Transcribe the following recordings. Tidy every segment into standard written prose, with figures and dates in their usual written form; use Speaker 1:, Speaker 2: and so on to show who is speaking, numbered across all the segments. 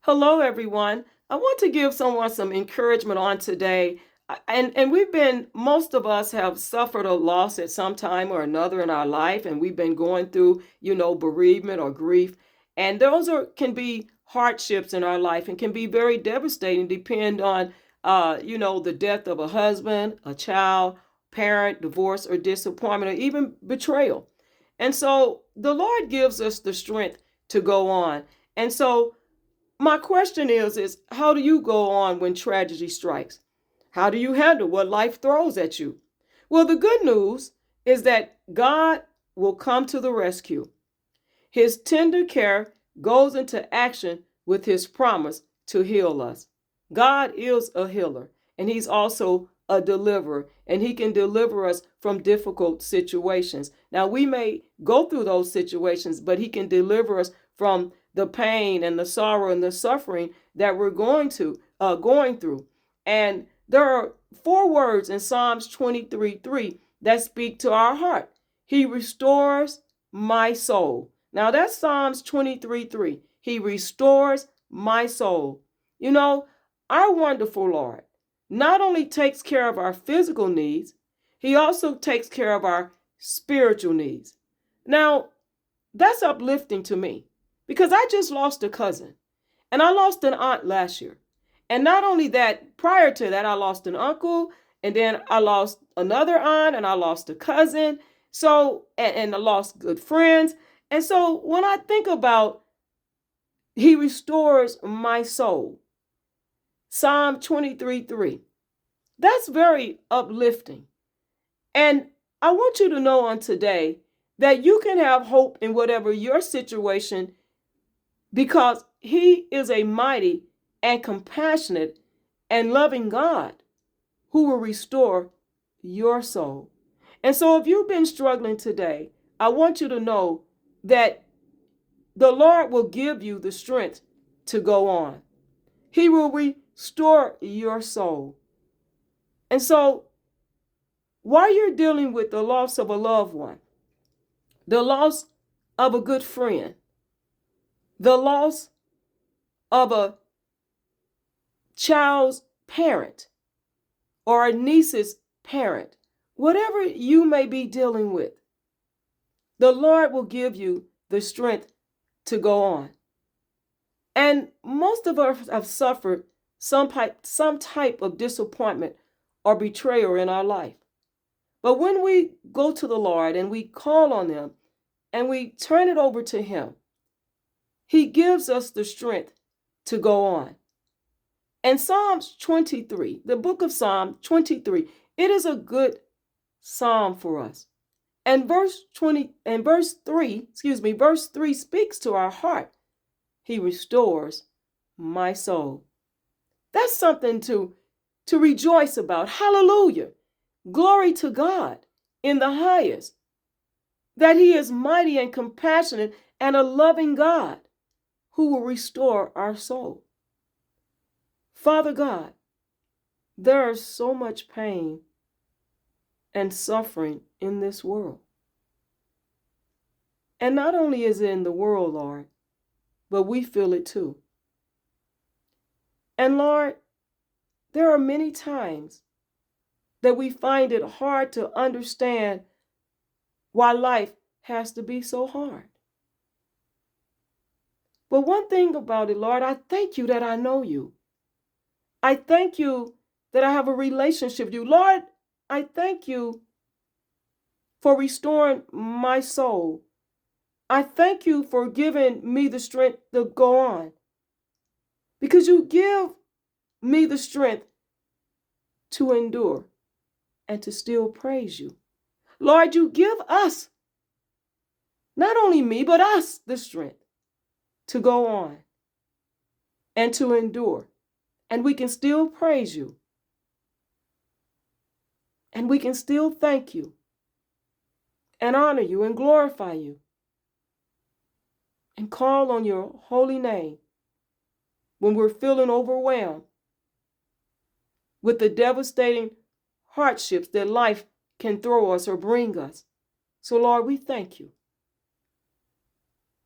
Speaker 1: Hello, everyone. I want to give someone some encouragement on today. And most of us have suffered a loss at some time or another in our life, and we've been going through, bereavement or grief. And can be hardships in our life and can be very devastating, depend on, the death of a husband, a child, parent, divorce, or disappointment, or even betrayal. And so the Lord gives us the strength to go on. And so my question is how do you go on when tragedy strikes? How do you handle what life throws at you? Well, the good news is that God will come to the rescue. His tender care goes into action with his promise to heal us. God is a healer, and he's also a deliverer, and he can deliver us from difficult situations. Now, we may go through those situations, but he can deliver us from the pain and the sorrow and the suffering that we're going through. And there are four words in Psalms 23:3 that speak to our heart. He restores my soul. Now that's Psalms 23:3. He restores my soul. You know, our wonderful Lord not only takes care of our physical needs, he also takes care of our spiritual needs. Now, that's uplifting to me because I just lost a cousin and I lost an aunt last year. And not only that, prior to that, I lost an uncle, and then I lost another aunt, and I lost a cousin. So, and I lost good friends. And so when I think about he restores my soul, Psalm 23:3, that's very uplifting. And I want you to know on today that you can have hope in whatever your situation because he is a mighty and compassionate and loving God who will restore your soul. And so if you've been struggling today, I want you to know that the Lord will give you the strength to go on. He will restore your soul. And so while you're dealing with the loss of a loved one, the loss of a good friend, the loss of a child's parent or a niece's parent, whatever you may be dealing with, the Lord will give you the strength to go on. And most of us have suffered some type of disappointment or betrayal in our life. But when we go to the Lord and we call on him and we turn it over to him, he gives us the strength to go on. And Psalms 23, the book of Psalm 23, it is a good psalm for us. And verse 3 speaks to our heart. He restores my soul. That's something to rejoice about. Hallelujah. Glory to God in the highest. That he is mighty and compassionate and a loving God who will restore our soul. Father God, there is so much pain and suffering in this world. And not only is it in the world, Lord, but we feel it too. And Lord, there are many times that we find it hard to understand why life has to be so hard. But one thing about it, Lord, I thank you that I know you. I thank you that I have a relationship with you. Lord, I thank you for restoring my soul. I thank you for giving me the strength to go on. Because you give me the strength to endure and to still praise you. Lord, you give us, not only me, but us, the strength to go on and to endure. And we can still praise you. And we can still thank you and honor you and glorify you and call on your holy name when we're feeling overwhelmed with the devastating hardships that life can throw us or bring us. So, Lord, we thank you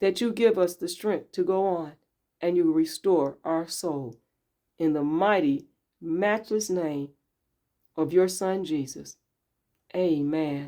Speaker 1: that you give us the strength to go on. and you restore our soul. In the mighty, matchless name of your Son, Jesus. Amen.